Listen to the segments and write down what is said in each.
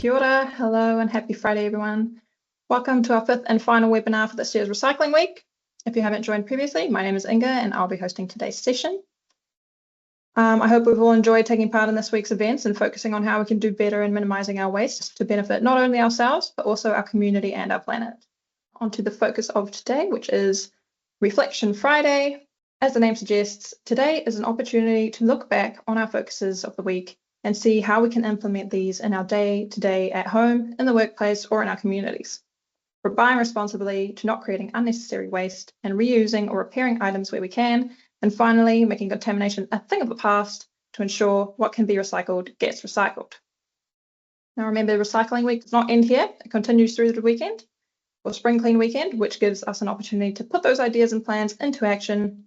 Kia ora, hello and happy Friday everyone. Welcome to our fifth and final webinar for this year's Recycling Week. If you haven't joined previously, my name is Inga and I'll be hosting today's session. I hope we've all enjoyed taking part in this week's events and focusing on how we can do better in minimising our waste to benefit not only ourselves, but also our community and our planet. On to the focus of today, which is Reflection Friday. As the name suggests, today is an opportunity to look back on our focuses of the week and see how we can implement these in our day-to-day at home, in the workplace, or in our communities. From buying responsibly to not creating unnecessary waste and reusing or repairing items where we can, and finally making contamination a thing of the past to ensure what can be recycled gets recycled. Now remember, Recycling Week does not end here. It continues through the weekend, or Spring Clean Weekend, which gives us an opportunity to put those ideas and plans into action.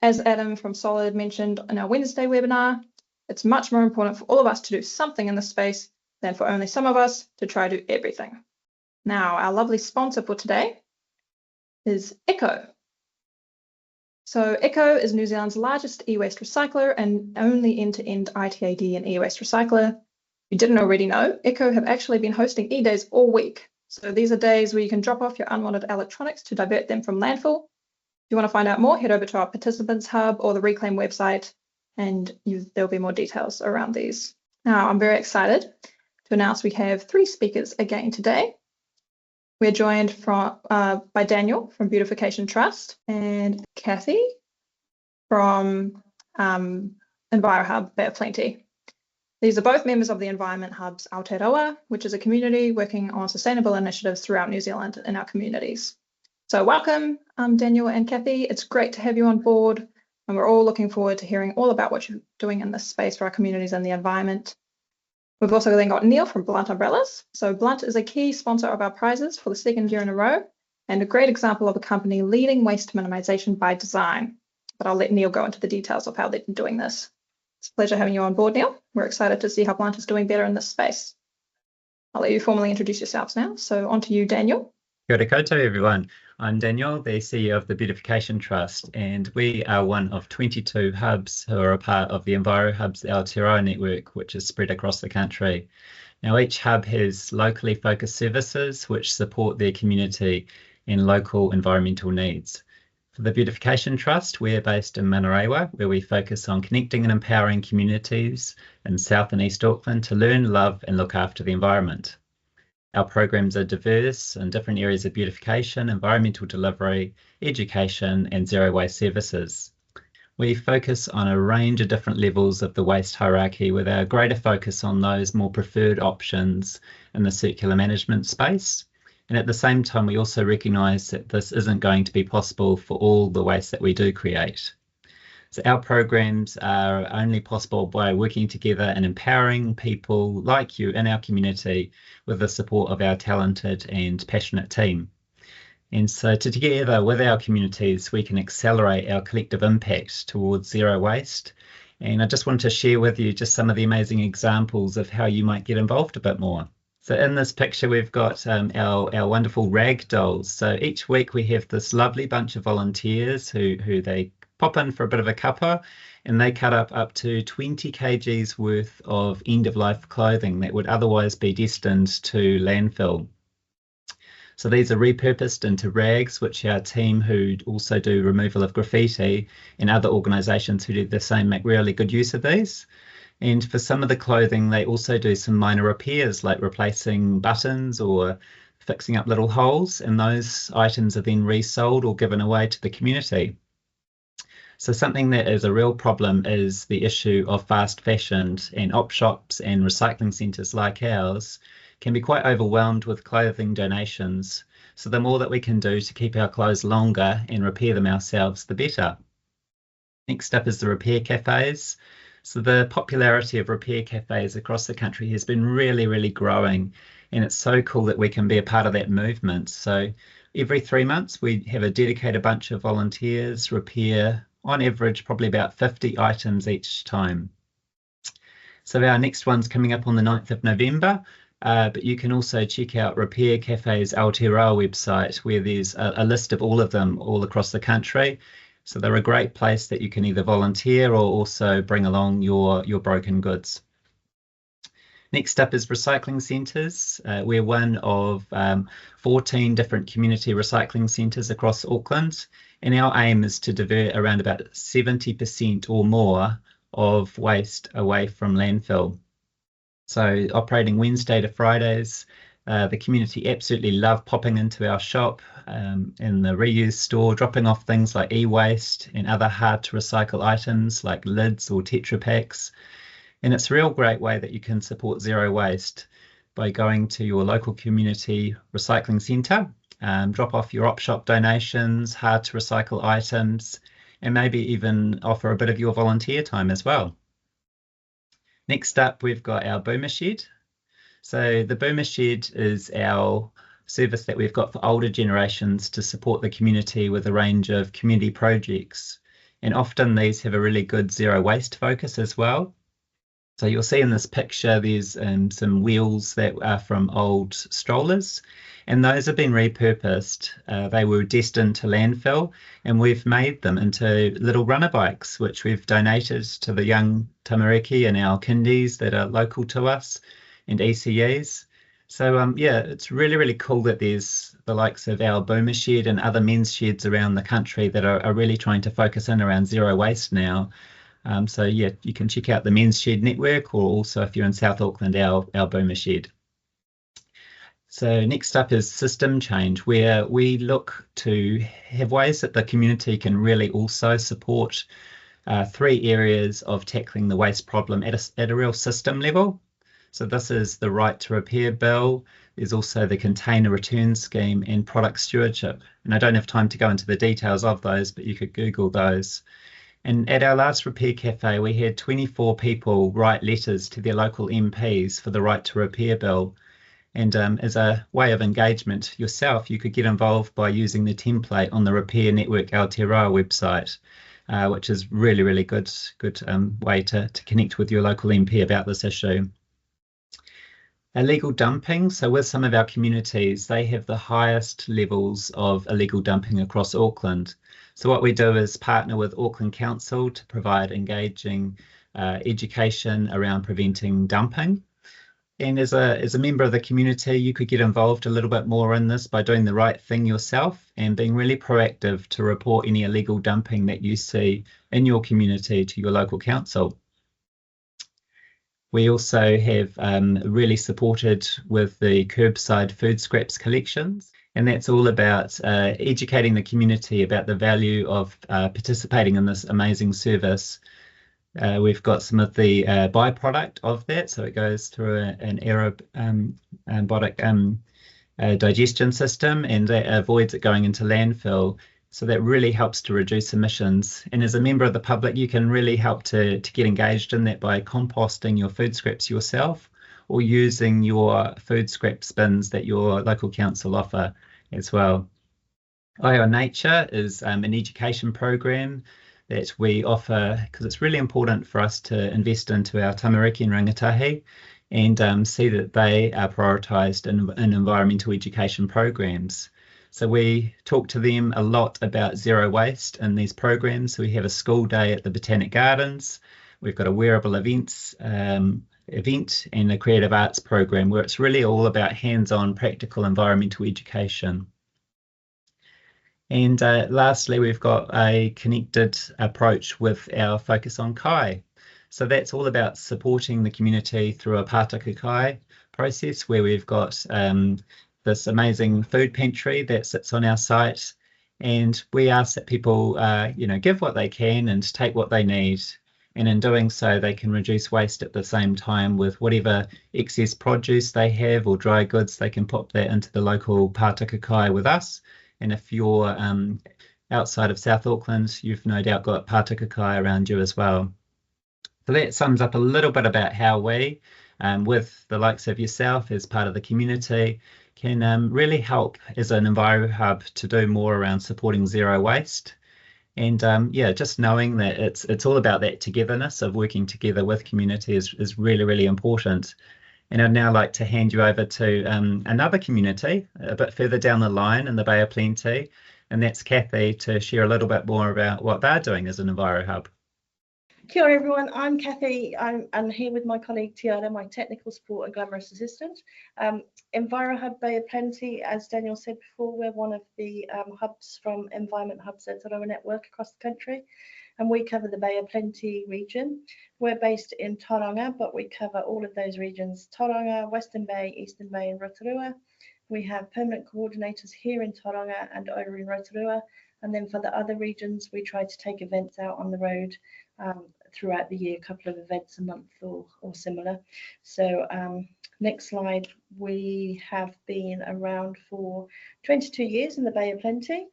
As Adam from Solid mentioned in our Wednesday webinar, it's much more important for all of us to do something in this space than for only some of us to try to do everything. Now, our lovely sponsor for today is Eco. So Eco is New Zealand's largest e-waste recycler and only end-to-end ITAD and e-waste recycler. If you didn't already know, Eco have actually been hosting e-days all week. So these are days where you can drop off your unwanted electronics to divert them from landfill. If you want to find out more, head over to our Participants Hub or the Reclaim website, and there'll be more details around these. Now, I'm very excited to announce we have 3 speakers again today. We're joined by Daniel from Beautification Trust and Kathy from Environment Hubs Aotearoa. These are both members of the Environment Hubs Aotearoa, which is a community working on sustainable initiatives throughout New Zealand in our communities. So welcome, Daniel and Kathy. It's great to have you on board. And we're all looking forward to hearing all about what you're doing in this space for our communities and the environment. We've also then got Neal from Blunt Umbrellas. So Blunt is a key sponsor of our prizes for the 2nd year in a row and a great example of a company leading waste minimisation by design. But I'll let Neal go into the details of how they've been doing this. It's a pleasure having you on board, Neal. We're excited to see how Blunt is doing better in this space. I'll let you formally introduce yourselves now. So on to you, Daniel. Kia ora koutou, everyone. I'm Daniel, the CEO of the Beautification Trust, and we are one of 22 hubs who are a part of the Environment Hubs Aotearoa network, which is spread across the country. Now, each hub has locally focused services which support their community and local environmental needs. For the Beautification Trust, we're based in Manarewa, where we focus on connecting and empowering communities in South and East Auckland to learn, love, and look after the environment. Our programs are diverse in different areas of beautification, environmental delivery, education, and zero waste services. We focus on a range of different levels of the waste hierarchy with our greater focus on those more preferred options in the circular management space. And at the same time, we also recognise that this isn't going to be possible for all the waste that we do create. So our programs are only possible by working together and empowering people like you in our community with the support of our talented and passionate team. And so together with our communities, we can accelerate our collective impact towards zero waste. And I just wanted to share with you just some of the amazing examples of how you might get involved a bit more. So in this picture, we've got our wonderful rag dolls. So each week we have this lovely bunch of volunteers who they pop in for a bit of a cuppa, and they cut up to 20 kgs worth of end-of-life clothing that would otherwise be destined to landfill. So these are repurposed into rags, which our team who also do removal of graffiti and other organisations who do the same make really good use of these. And for some of the clothing, they also do some minor repairs like replacing buttons or fixing up little holes, and those items are then resold or given away to the community. So something that is a real problem is the issue of fast fashion, and op shops and recycling centres like ours can be quite overwhelmed with clothing donations. So the more that we can do to keep our clothes longer and repair them ourselves, the better. Next up is the repair cafes. So the popularity of repair cafes across the country has been really, really growing, and it's so cool that we can be a part of that movement. So every 3 months we have a dedicated bunch of volunteers repair on average probably about 50 items each time. So our next one's coming up on the 9th of November, but you can also check out Repair Cafes Aotearoa website, where there's a list of all of them all across the country. So they're a great place that you can either volunteer or also bring along your broken goods. Next up is recycling centres. We're one of 14 different community recycling centres across Auckland, and our aim is to divert around about 70% or more of waste away from landfill. So operating Wednesday to Fridays, the community absolutely love popping into our shop in the reuse store, dropping off things like e-waste and other hard to recycle items like lids or Tetra Paks. And it's a real great way that you can support zero waste by going to your local community recycling centre, drop off your op shop donations, hard to recycle items, and maybe even offer a bit of your volunteer time as well. Next up, we've got our boomer shed. So the boomer shed is our service that we've got for older generations to support the community with a range of community projects. And often these have a really good zero waste focus as well. So you'll see in this picture, there's some wheels that are from old strollers, and those have been repurposed. They were destined to landfill, and we've made them into little runner bikes, which we've donated to the young tamariki and our kindies that are local to us and ECEs. So yeah, it's really, really cool that there's the likes of our boomer shed and other men's sheds around the country that are really trying to focus in around zero waste now. So yeah, you can check out the Men's Shed Network, or also if you're in South Auckland, our boomer shed. So next up is system change, where we look to have ways that the community can really also support 3 areas of tackling the waste problem at a real system level. So this is the right to repair bill. There's also the container return scheme and product stewardship. And I don't have time to go into the details of those, but you could Google those. And at our last repair cafe, we had 24 people write letters to their local MPs for the right to repair bill. And as a way of engagement yourself, you could get involved by using the template on the Repair Network Aotearoa website, which is really, really good way to connect with your local MP about this issue. Illegal dumping. So with some of our communities, they have the highest levels of illegal dumping across Auckland. So what we do is partner with Auckland Council to provide engaging education around preventing dumping. And as a member of the community, you could get involved a little bit more in this by doing the right thing yourself and being really proactive to report any illegal dumping that you see in your community to your local council. We also have really supported with the curbside food scraps collections, and that's all about educating the community about the value of participating in this amazing service. We've got some of the byproduct of that, so it goes through an aerobic digestion system, and that avoids it going into landfill. So that really helps to reduce emissions. And as a member of the public, you can really help to get engaged in that by composting your food scraps yourself, or using your food scraps bins that your local council offer as well. Our Nature is an education program that we offer because it's really important for us to invest into our tamariki and rangatahi and see that they are prioritised in environmental education programs. So we talk to them a lot about zero waste in these programs. So we have a school day at the Botanic Gardens. We've got a wearable event and a creative arts program where it's really all about hands-on practical environmental education. And lastly, we've got a connected approach with our focus on kai. So that's all about supporting the community through a pātaka kai process where we've got this amazing food pantry that sits on our site, and we ask that people give what they can and take what they need, and in doing so they can reduce waste at the same time. With whatever excess produce they have or dry goods, they can pop that into the local pātaka kai with us. And if you're outside of South Auckland, you've no doubt got pātaka kai around you as well. So that sums up a little bit about how we, with the likes of yourself as part of the community, can really help as an Enviro Hub to do more around supporting zero waste. And yeah, just knowing that it's all about that togetherness of working together with community is really, really important. And I'd now like to hand you over to another community a bit further down the line in the Bay of Plenty, and that's Kathy, to share a little bit more about what they're doing as an Enviro Hub. Kia ora everyone, I'm Kathy. I'm here with my colleague Tiana, my technical support and glamorous assistant. Enviro Hub Bay of Plenty, as Daniel said before, we're one of the hubs from Environment Hubs Aotearoa network across the country, and we cover the Bay of Plenty region. We're based in Tauranga, but we cover all of those regions: Tauranga, Western Bay, Eastern Bay and Rotorua. We have permanent coordinators here in Tauranga and over in Rotorua, and then for the other regions we try to take events out on the road throughout the year, a couple of events a month or similar. So next slide, we have been around for 22 years in the Bay of Plenty.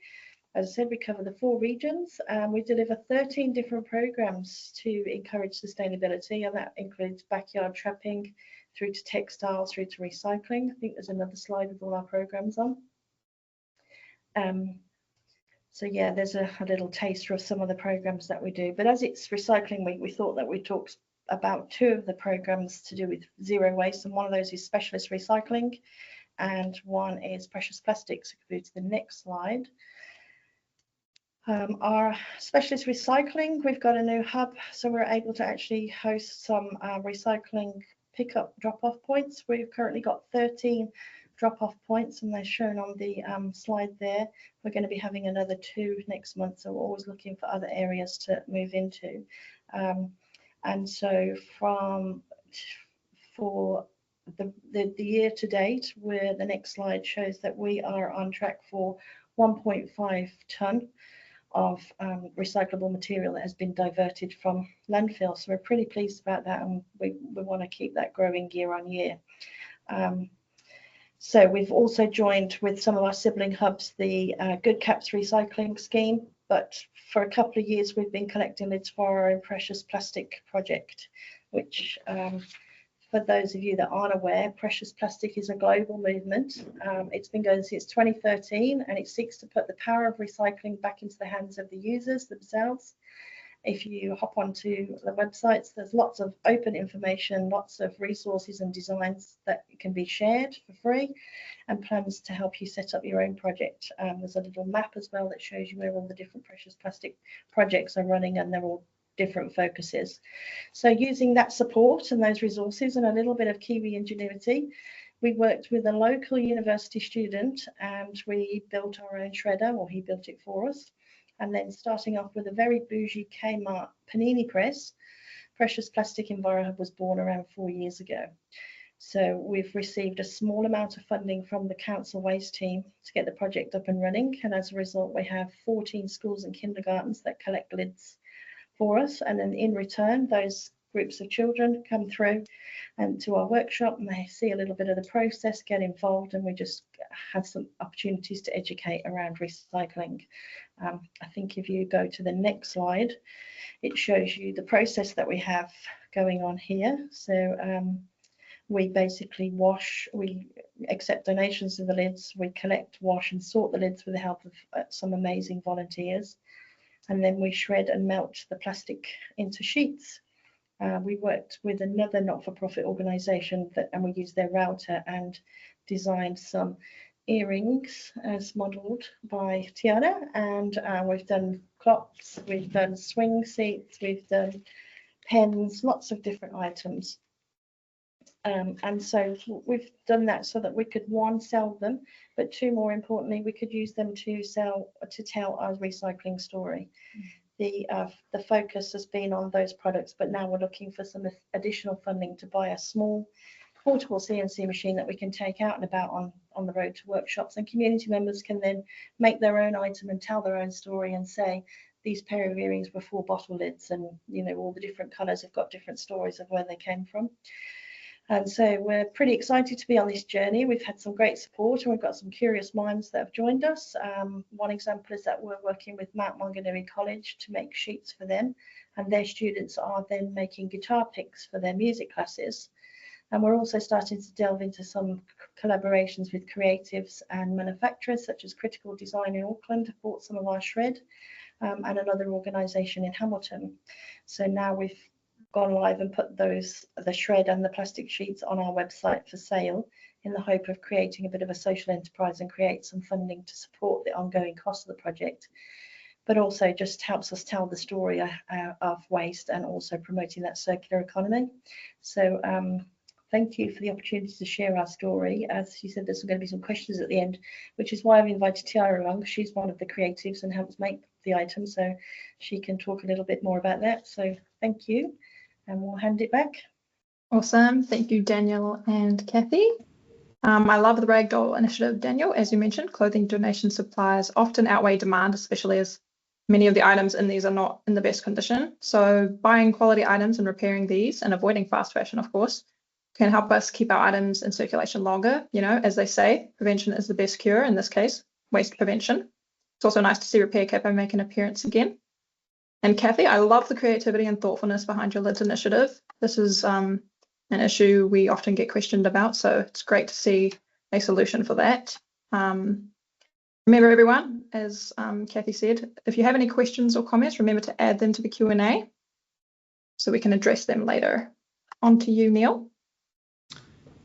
As I said, we cover the 4 regions. We deliver 13 different programs to encourage sustainability, and that includes backyard trapping through to textiles, through to recycling. I think there's another slide with all our programs on. So yeah, there's a little taster of some of the programs that we do. But as it's Recycling Week, we thought that we'd talk about 2 of the programs to do with zero waste, and one of those is specialist recycling, and one is precious plastics. If we go to the next slide. Our specialist recycling, we've got a new hub, so we're able to actually host some recycling pickup drop-off points. We've currently got 13 drop-off points, and they're shown on the slide there. We're going to be having another 2 next month, so we're always looking for other areas to move into. And so for the year to date, where the next slide shows that we are on track for 1.5 tonne of recyclable material that has been diverted from landfill. So we're pretty pleased about that, and we want to keep that growing year on year. So we've also joined with some of our sibling hubs the Good Caps recycling scheme, but for a couple of years we've been collecting lids for our own precious plastic project, which for those of you that aren't aware, precious plastic is a global movement. It's been going since 2013, and it seeks to put the power of recycling back into the hands of the users themselves. If you hop onto the websites, there's lots of open information, lots of resources and designs that can be shared for free, and plans to help you set up your own project. There's a little map as well that shows you where all the different precious plastic projects are running, and they're all different focuses. So using that support and those resources and a little bit of Kiwi ingenuity, we worked with a local university student, and we built our own shredder, or he built it for us. And then starting off with a very bougie Kmart panini press, Precious Plastic Enviro Hub was born around 4 years ago. So we've received a small amount of funding from the council waste team to get the project up and running, and as a result we have 14 schools and kindergartens that collect lids for us, and then in return those groups of children come through and to our workshop, and they see a little bit of the process, get involved, and we just have some opportunities to educate around recycling. I think if you go to the next slide, it shows you the process that we have going on here. So we basically wash, we accept donations of the lids, we collect, wash and sort the lids with the help of some amazing volunteers, and then we shred and melt the plastic into sheets. We worked with another not-for-profit organisation and we used their router and designed some earrings as modelled by Tiana, and we've done clocks, we've done swing seats, we've done pens, lots of different items. And so we've done that so that we could, 1, sell them, but 2, more importantly, we could use them to tell our recycling story. The focus has been on those products, but now we're looking for some additional funding to buy a small portable CNC machine that we can take out and about on the road to workshops, and community members can then make their own item and tell their own story and say, these pair of earrings were 4 bottle lids, and you know, all the different colours have got different stories of where they came from. And so we're pretty excited to be on this journey. We've had some great support, and we've got some curious minds that have joined us. One example is that we're working with Mount Maunganui College to make sheets for them, and their students are then making guitar picks for their music classes. And we're also starting to delve into some collaborations with creatives and manufacturers, such as Critical Design in Auckland have bought some of our shred, and another organisation in Hamilton. So now we've gone live and put the shred and the plastic sheets on our website for sale, in the hope of creating a bit of a social enterprise and create some funding to support the ongoing cost of the project. but also just helps us tell the story of waste and also promoting that circular economy. So thank you for the opportunity to share our story. As she said, there's going to be some questions at the end, which is why I've invited Tiara along. She's one of the creatives and helps make the item, so she can talk a little bit more about that. So thank you, and we'll hand it back. Awesome. Thank you, Daniel and Kathy. I love the Ragdoll initiative, Daniel. As you mentioned, clothing donation supplies often outweigh demand, especially as many of the items in these are not in the best condition. So buying quality items and repairing these and avoiding fast fashion, of course, can help us keep our items in circulation longer. You know, as they say, prevention is the best cure, in this case, waste prevention. It's also nice to see Repair Capo make an appearance again. And Kathy, I love the creativity and thoughtfulness behind your lids initiative. This is an issue we often get questioned about, so it's great to see a solution for that. Remember, everyone, as Kathy said, if you have any questions or comments, remember to add them to the Q&A so we can address them later. On to you, Neal.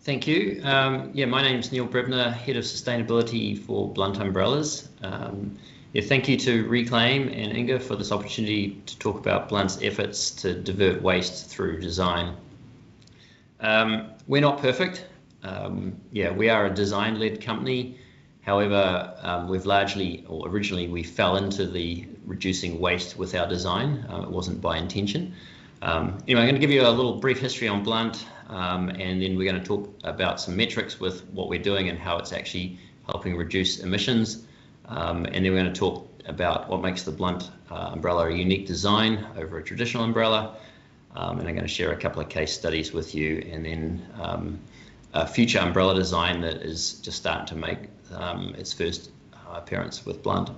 Thank you. Yeah, my name's Neal Brebner, Head of Sustainability for Blunt Umbrellas. Yeah, thank you to Reclaim and Inga for this opportunity to talk about Blunt's efforts to divert waste through design. We're not perfect. Yeah, we are a design-led company. However, we've largely, or originally, we fell into the reducing waste with our design. It wasn't by intention. Anyway, I'm going to give you a little brief history on Blunt, and then we're going to talk about some metrics with what we're doing and how it's actually helping reduce emissions. And then we're going to talk about what makes the Blunt umbrella a unique design over a traditional umbrella. And I'm going to share a couple of case studies with you, and then a future umbrella design that is just starting to make its first appearance with Blunt.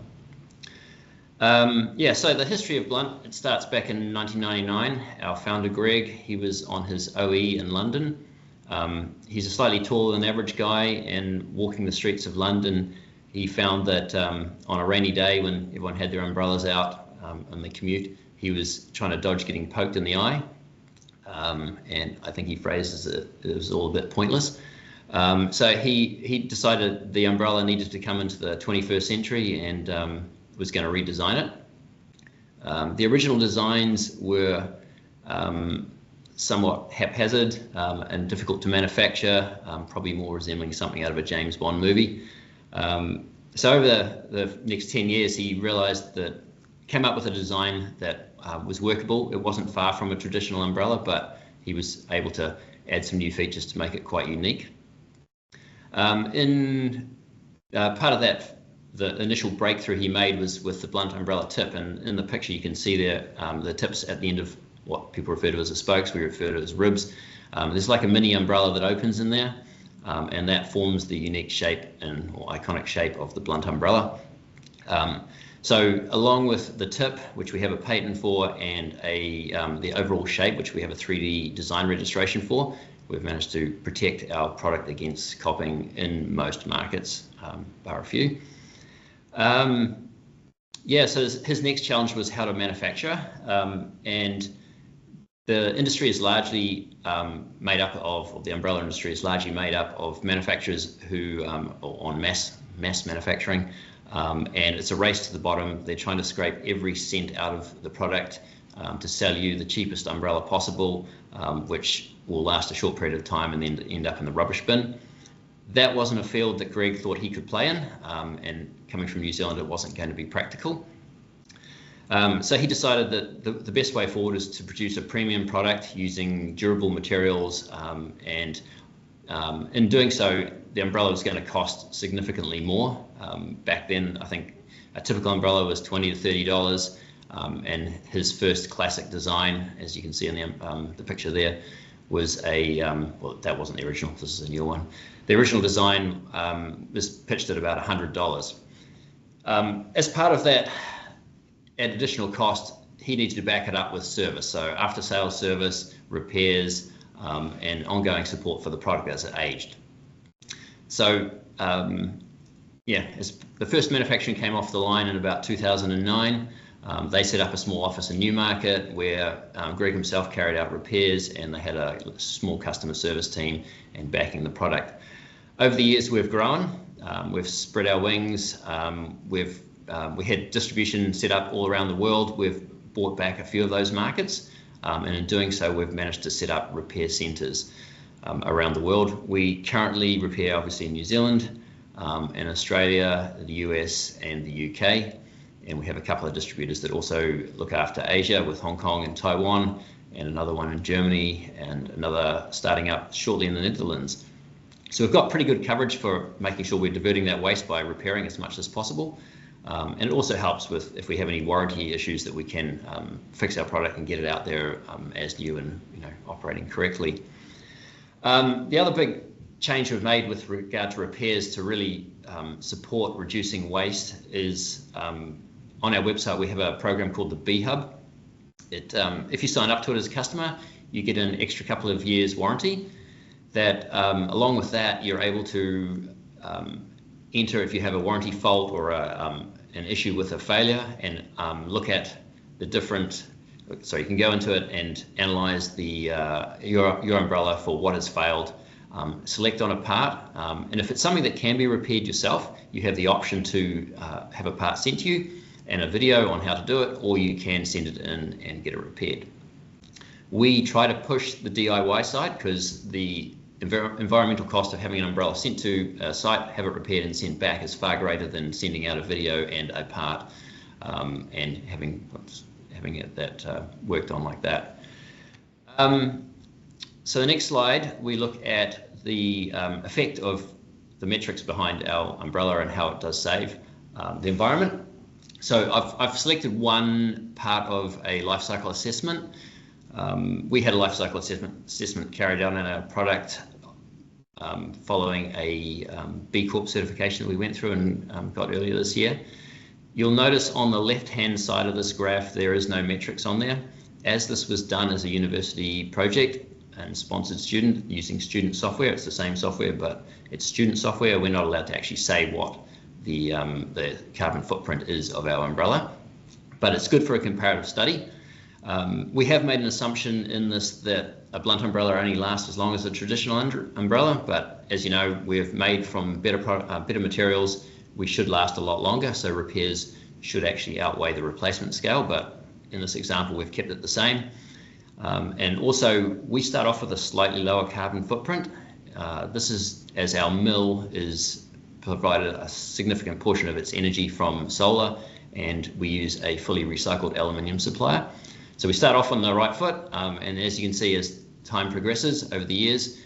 Yeah, so the history of Blunt, it starts back in 1999. Our founder, Greg, he was on his OE in London. He's a slightly taller than average guy, and walking the streets of London, he found that on a rainy day when everyone had their umbrellas out on the commute, he was trying to dodge getting poked in the eye. And I think he phrases it was all a bit pointless. So he decided the umbrella needed to come into the 21st century and was going to redesign it. The original designs were somewhat haphazard and difficult to manufacture, probably more resembling something out of a James Bond movie. So over the next 10 years, he realized that, came up with a design that was workable. It wasn't far from a traditional umbrella, but he was able to add some new features to make it quite unique. Part of that, the initial breakthrough he made was with the Blunt umbrella tip, and in the picture you can see there the tips at the end of what people refer to as the spokes, we refer to as ribs. There's like a mini umbrella that opens in there, and that forms the unique shape or iconic shape of the Blunt umbrella. So along with the tip, which we have a patent for, and the overall shape, which we have a 3D design registration for, we've managed to protect our product against copying in most markets, bar a few. Yeah, so his next challenge was how to manufacture, and the industry is largely made up of, or the umbrella industry is largely made up of manufacturers who are on mass manufacturing. And it's a race to the bottom. They're trying to scrape every cent out of the product to sell you the cheapest umbrella possible, which will last a short period of time and then end up in the rubbish bin. That wasn't a field that Greg thought he could play in, and coming from New Zealand, it wasn't going to be practical. So he decided that the best way forward is to produce a premium product using durable materials, and in doing so, the umbrella was going to cost significantly more. Back then, I think a typical umbrella was $20 to $30, and his first classic design, as you can see in the picture there, was well, that wasn't the original, this is a new one. The original design was pitched at about $100. As part of that, at additional cost, he needed to back it up with service. So after sales service, repairs, and ongoing support for the product as it aged. So yeah, as the first manufacturing came off the line in about 2009, they set up a small office in Newmarket where Greg himself carried out repairs, and they had a small customer service team and backing the product. Over the years, we've grown, we've spread our wings, we've we had distribution set up all around the world. We've bought back a few of those markets, and in doing so, we've managed to set up repair centres around the world. We currently repair, obviously, in New Zealand, in Australia, the US, and the UK. And we have a couple of distributors that also look after Asia with Hong Kong and Taiwan, and another one in Germany, and another starting up shortly in the Netherlands. So we've got pretty good coverage for making sure we're diverting that waste by repairing as much as possible. And it also helps with if we have any warranty issues that we can fix our product and get it out there as new and operating correctly. The other big change we've made with regard to repairs to really support reducing waste is on our website we have a program called the B Hub. If you sign up to it as a customer, you get an extra couple of years warranty. That along with that, you're able to enter if you have a warranty fault or an issue with a failure, and look at the different. So you can go into it and analyze your umbrella for what has failed. Select on a part, and if it's something that can be repaired yourself, you have the option to have a part sent to you and a video on how to do it, or you can send it in and get it repaired. We try to push the DIY side because the environmental cost of having an umbrella sent to a site, have it repaired and sent back is far greater than sending out a video and a part and having that worked on like that. So the next slide, we look at the effect of the metrics behind our umbrella and how it does save the environment. So I've selected one part of a life cycle assessment. We had a life cycle assessment carried out on our product following a B Corp certification that we went through and got earlier this year. You'll notice on the left-hand side of this graph, there is no metrics on there. As this was done as a university project and sponsored student using student software, it's the same software, but it's student software. We're not allowed to actually say what the carbon footprint is of our umbrella, but it's good for a comparative study. We have made an assumption in this that a blunt umbrella only lasts as long as a traditional umbrella, but as you know, we've made from better materials. We should last a lot longer, so repairs should actually outweigh the replacement scale, but in this example, we've kept it the same. And also, we start off with a slightly lower carbon footprint. This is as our mill is provided a significant portion of its energy from solar, and we use a fully recycled aluminium supplier. So we start off on the right foot, and as you can see, as time progresses over the years,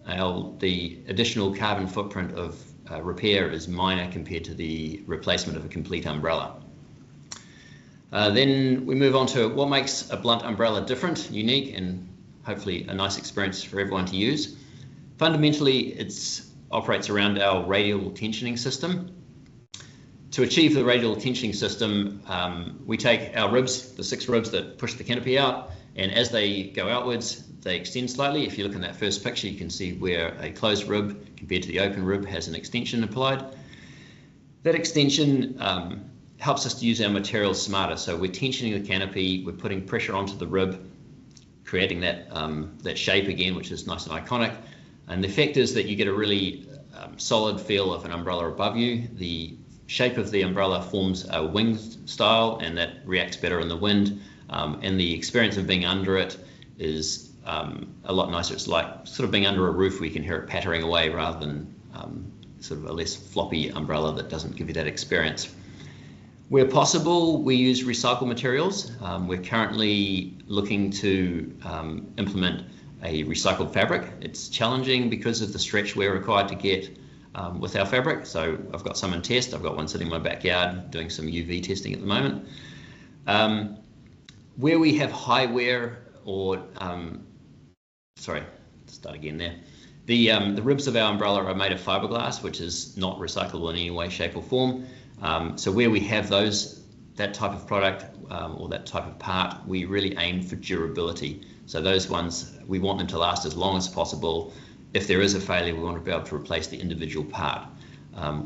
the additional carbon footprint of repair is minor compared to the replacement of a complete umbrella. Then we move on to what makes a blunt umbrella different, unique, and hopefully a nice experience for everyone to use. Fundamentally, it operates around our radial tensioning system. To achieve the radial tensioning system, we take our ribs, the 6 ribs that push the canopy out, and as they go outwards, they extend slightly. If you look in that first picture, you can see where a closed rib compared to the open rib has an extension applied. That extension helps us to use our materials smarter. So we're tensioning the canopy, we're putting pressure onto the rib, creating that shape again, which is nice and iconic. And the effect is that you get a really solid feel of an umbrella above you. The shape of the umbrella forms a wing style, and that reacts better in the wind. And the experience of being under it is a lot nicer. It's like sort of being under a roof where you can hear it pattering away rather than sort of a less floppy umbrella that doesn't give you that experience. Where possible, we use recycled materials. We're currently looking to implement a recycled fabric. It's challenging because of the stretch we're required to get with our fabric. So I've got some in test. I've got one sitting in my backyard doing some UV testing at the moment. Where we have high wear or, sorry, start again there. The ribs of our umbrella are made of fiberglass, which is not recyclable in any way, shape or form. So where we have that type of product or that type of part, we really aim for durability. So those ones, we want them to last as long as possible. If there is a failure, we want to be able to replace the individual part.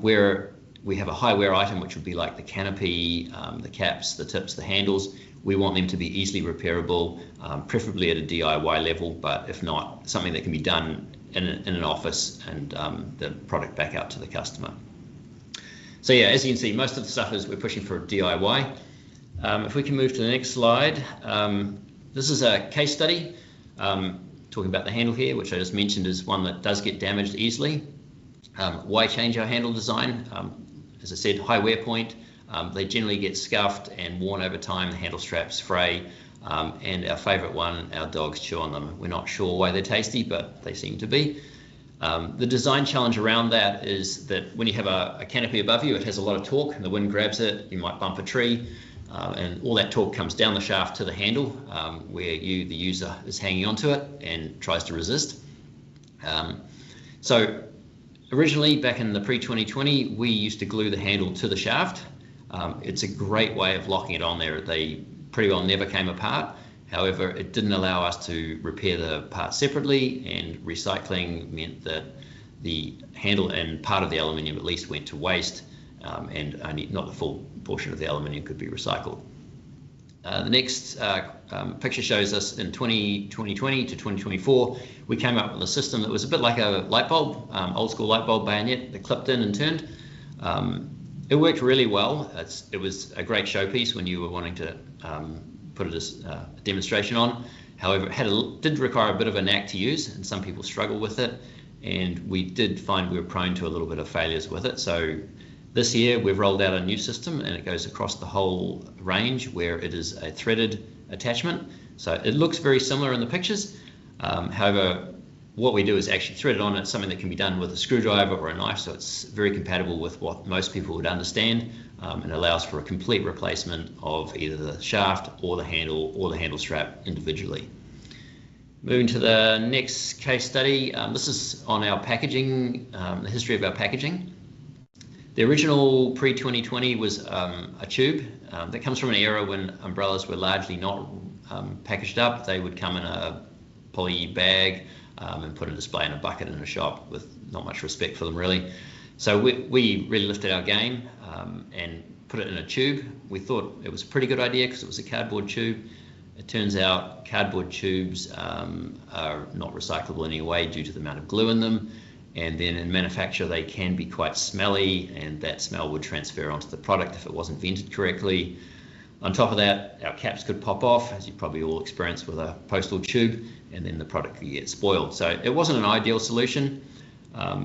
Where we have a high wear item, which would be like the canopy, the caps, the tips, the handles, we want them to be easily repairable, preferably at a DIY level, but if not, something that can be done in an office and the product back out to the customer. So yeah, as you can see, most of the stuff is we're pushing for DIY. If we can move to the next slide, this is a case study talking about the handle here, which I just mentioned is one that does get damaged easily. Why change our handle design? As I said, high wear point. They generally get scuffed and worn over time. The handle straps fray, and our favourite one, our dogs chew on them. We're not sure why they're tasty, but they seem to be. The design challenge around that is that when you have a canopy above you, it has a lot of torque and the wind grabs it, you might bump a tree, and all that torque comes down the shaft to the handle where you, the user, is hanging onto it and tries to resist. So originally, back in the pre-2020, we used to glue the handle to the shaft. It's a great way of locking it on there. They pretty well never came apart. However, it didn't allow us to repair the parts separately, and recycling meant that the handle and part of the aluminium at least went to waste, and only not the full portion of the aluminium could be recycled. The next picture shows us in 2020 to 2024, we came up with a system that was a bit like a light bulb, old school light bulb bayonet that clipped in and turned. It worked really well. It was a great showpiece when you were wanting to put a demonstration on. However, it did require a bit of a knack to use, and some people struggle with it. And we did find we were prone to a little bit of failures with it. So this year we've rolled out a new system, and it goes across the whole range where it is a threaded attachment. So it looks very similar in the pictures. However, what we do is actually thread it on. It's something that can be done with a screwdriver or a knife, so it's very compatible with what most people would understand, and allows for a complete replacement of either the shaft or the handle strap individually. Moving to the next case study, this is on our packaging, the history of our packaging. The original pre-2020 was a tube that comes from an era when umbrellas were largely not packaged up. They would come in a poly bag and put a display in a bucket in a shop with not much respect for them, really. So we really lifted our game and put it in a tube. We thought it was a pretty good idea because it was a cardboard tube. It turns out cardboard tubes are not recyclable in any way due to the amount of glue in them. And then in manufacture, they can be quite smelly, and that smell would transfer onto the product if it wasn't vented correctly. On top of that, our caps could pop off, as you probably all experienced with a postal tube, and then the product could get spoiled. So it wasn't an ideal solution.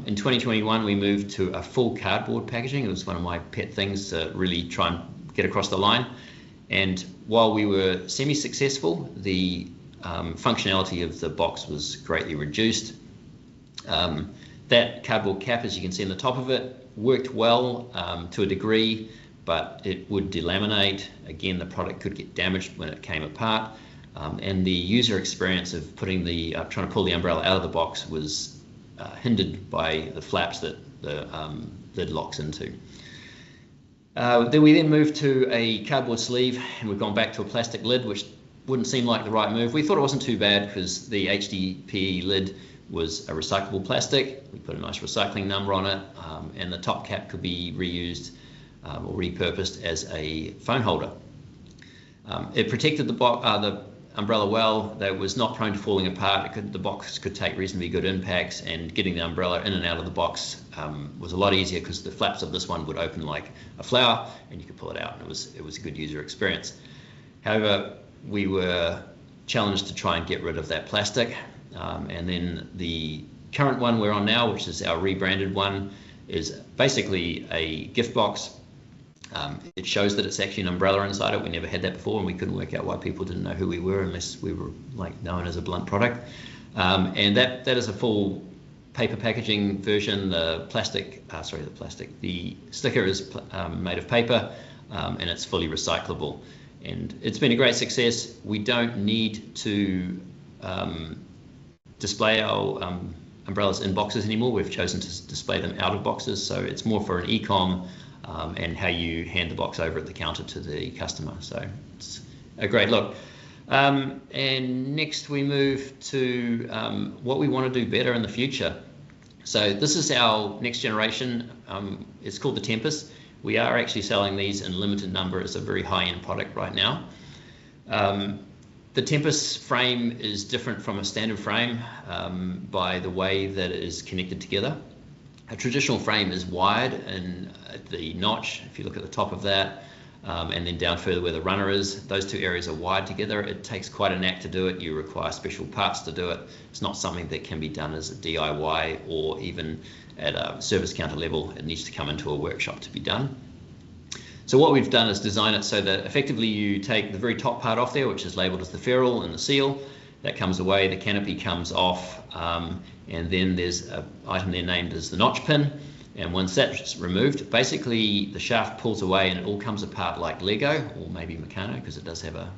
In 2021, we moved to a full cardboard packaging. It was one of my pet things to really try and get across the line. And while we were semi-successful, the functionality of the box was greatly reduced. That cardboard cap, as you can see on the top of it, worked well to a degree, but it would delaminate. Again, the product could get damaged when it came apart. And the user experience of trying to pull the umbrella out of the box was hindered by the flaps that the lid locks into. We then moved to a cardboard sleeve, and we've gone back to a plastic lid, which wouldn't seem like the right move. We thought it wasn't too bad because the HDPE lid was a recyclable plastic. We put a nice recycling number on it, and the top cap could be reused or repurposed as a phone holder. It protected the umbrella well. That was not prone to falling apart. The box could take reasonably good impacts, and getting the umbrella in and out of the box was a lot easier because the flaps of this one would open like a flower, and you could pull it out, and it was a good user experience. However, we were challenged to try and get rid of that plastic, and then the current one we're on now, which is our rebranded one, is basically a gift box. It shows that it's actually an umbrella inside it. We never had that before, and we couldn't work out why people didn't know who we were unless we were like known as a blunt product. And that is a full paper packaging version. The sticker is made of paper, and it's fully recyclable. And it's been a great success. We don't need to display our umbrellas in boxes anymore. We've chosen to display them out of boxes, so it's more for an e-com and how you hand the box over at the counter to the customer. So it's a great look. And next we move to what we want to do better in the future. So this is our next generation. It's called the Tempest. We are actually selling these in limited number as a very high-end product right now. The Tempest frame is different from a standard frame by the way that it is connected together. A traditional frame is wired and the notch, if you look at the top of that, and then down further where the runner is, those two areas are wired together. It takes quite a knack to do it. You require special parts to do it. It's not something that can be done as a DIY or even at a service counter level. It needs to come into a workshop to be done. So what we've done is design it so that effectively you take the very top part off there, which is labeled as the ferrule and the seal. That comes away, the canopy comes off, and then there's an item there named as the notch pin. And once that's removed, basically the shaft pulls away and it all comes apart like Lego, or maybe Meccano, because it does have a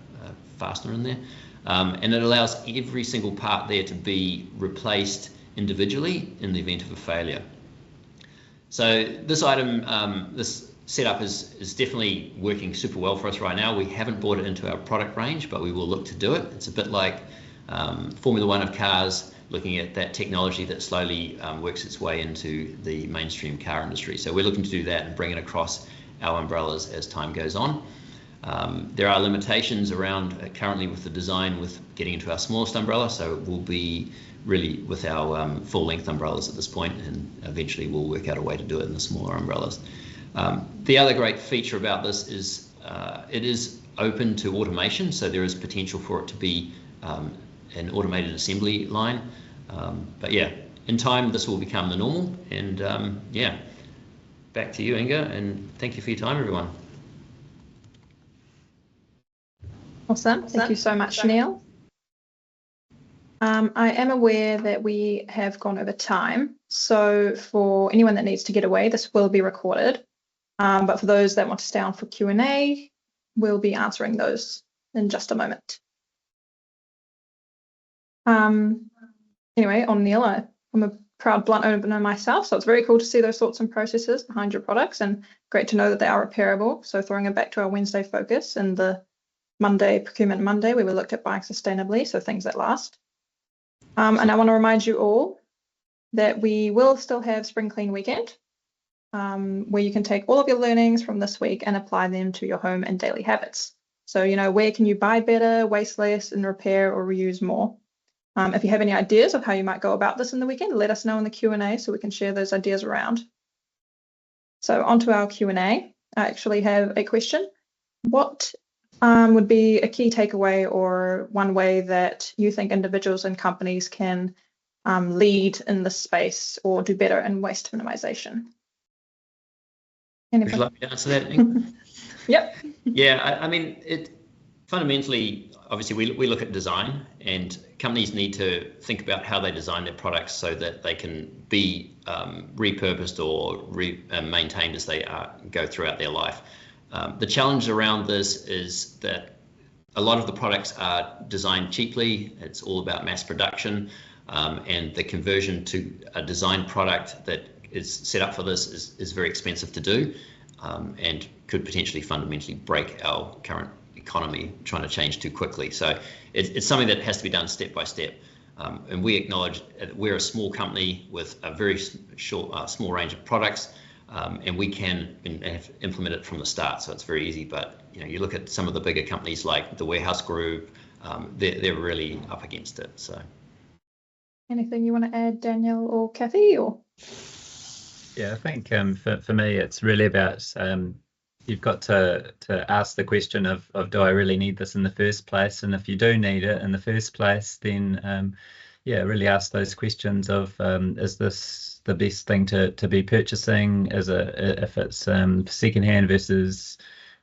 fastener in there. And it allows every single part there to be replaced individually in the event of a failure. So this item, this setup is definitely working super well for us right now. We haven't brought it into our product range, but we will look to do it. It's a bit like Formula One of cars, looking at that technology that slowly works its way into the mainstream car industry. So we're looking to do that and bring it across our umbrellas as time goes on. There are limitations around currently with the design with getting into our smallest umbrella, so it will be really with our full length umbrellas at this point, and eventually we'll work out a way to do it in the smaller umbrellas. The other great feature about this is it is open to automation, so there is potential for it to be an automated assembly line. But yeah, in time this will become the normal, and yeah, back to you, Inga, and thank you for your time, everyone. Awesome. Thank you so much, Neal. I am aware that we have gone over time, so for anyone that needs to get away, this will be recorded. But for those that want to stay on for Q&A, we'll be answering those in just a moment. Anyway, on Neal, I'm a proud blunt owner myself, so it's very cool to see those thoughts and processes behind your products, and great to know that they are repairable. So throwing it back to our Wednesday focus and the Monday, Procurement Monday, where we looked at buying sustainably, so things that last. And I want to remind you all that we will still have Spring Clean Weekend, where you can take all of your learnings from this week and apply them to your home and daily habits. So, you know, where can you buy better, waste less, and repair or reuse more? If you have any ideas of how you might go about this in the weekend, let us know in the Q&A so we can share those ideas around. So onto our Q&A. I actually have a question. What would be a key takeaway or one way that you think individuals and companies can lead in this space or do better in waste minimization? Would you like me to answer that? Yep. Yeah, I mean, it fundamentally, obviously, we look at design, and companies need to think about how they design their products so that they can be repurposed or maintained as they go throughout their life. The challenge around this is that a lot of the products are designed cheaply. It's all about mass production, and the conversion to a design product that is set up for this is very expensive to do, and could potentially fundamentally break our current economy trying to change too quickly. So it's something that has to be done step by step. And we acknowledge that we're a small company with a very small range of products, and we can implement it from the start. So it's very easy. But you know, you look at some of the bigger companies like the Warehouse Group, they're really up against it. So, anything you want to add, Daniel or Kathy? Or yeah, I think for me, it's really about you've got to ask the question of do I really need this in the first place? And if you do need it in the first place, then yeah, really ask those questions of is this the best thing to be purchasing? If it's secondhand versus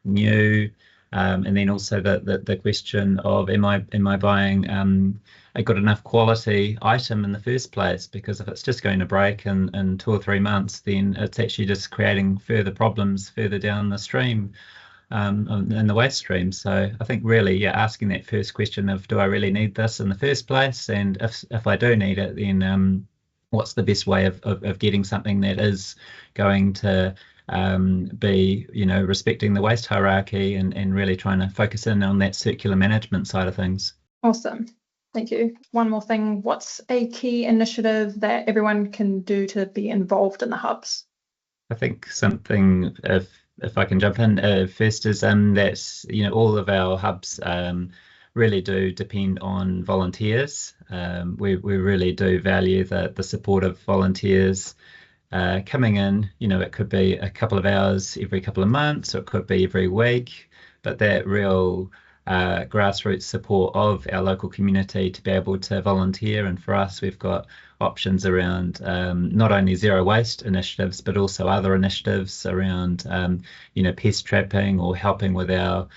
new, and then also the question of am I buying a good enough quality item in the first place? Because if it's just going to break in 2 or 3 months, then it's actually just creating further problems further down the stream, in the waste stream. So I think really, yeah, asking that first question of do I really need this in the first place, and if I do need it, then what's the best way of getting something that is going to be, you know, respecting the waste hierarchy and really trying to focus in on that circular management side of things. Awesome. Thank you. One more thing. What's a key initiative that everyone can do to be involved in the hubs? I think something, if I can jump in first, is that, you know, all of our hubs really do depend on volunteers. We really do value the support of volunteers coming in. It could be a couple of hours every couple of months, or it could be every week, but that real grassroots support of our local community to be able to volunteer. And for us, we've got options around not only zero waste initiatives, but also other initiatives around pest trapping, or helping with our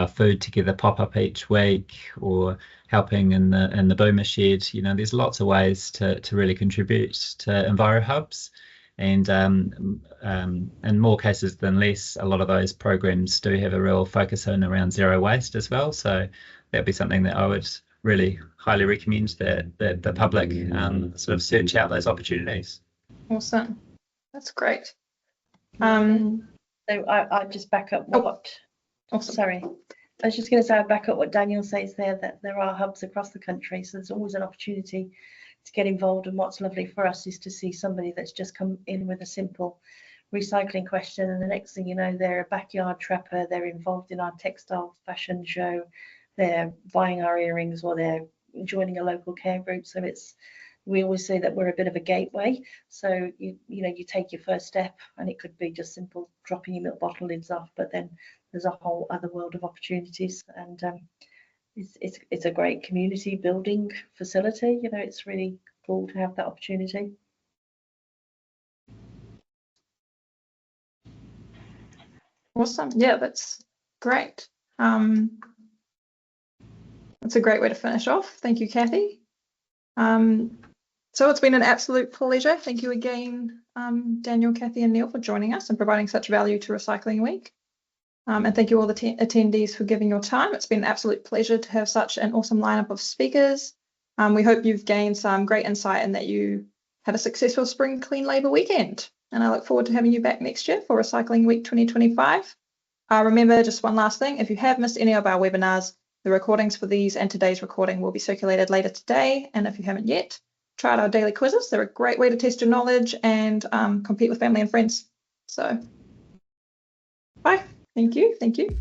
food together pop-up each week, or helping in the boomer shed. There's lots of ways to really contribute to Enviro Hubs. And in more cases than less, a lot of those programs do have a real focus in around zero waste as well. So that'd be something that I would really highly recommend that the public sort of search out those opportunities. Awesome. That's great. So I just back up what. Awesome. Sorry. I was just going to say, I back up what Daniel says there, that there are hubs across the country. So there's always an opportunity to get involved. And what's lovely for us is to see somebody that's just come in with a simple recycling question, and the next thing you know, they're a backyard trapper, they're involved in our textile fashion show, they're buying our earrings, or they're joining a local care group. So we always say that we're a bit of a gateway. So you take your first step, and it could be just simple dropping your milk bottle lids off, but then there's a whole other world of opportunities. And it's a great community building facility. It's really cool to have that opportunity. Awesome. Yeah, that's great. That's a great way to finish off. Thank you, Kathy. So it's been an absolute pleasure. Thank you again, Daniel, Kathy, and Neal, for joining us and providing such value to Recycling Week. And thank you all the attendees for giving your time. It's been an absolute pleasure to have such an awesome lineup of speakers. We hope you've gained some great insight and that you have a successful Spring Clean Labour weekend. And I look forward to having you back next year for Recycling Week 2025. Remember, just one last thing, if you have missed any of our webinars, the recordings for these and today's recording will be circulated later today. And if you haven't yet, try out our daily quizzes. They're a great way to test your knowledge and compete with family and friends. So, bye. Thank you. Thank you.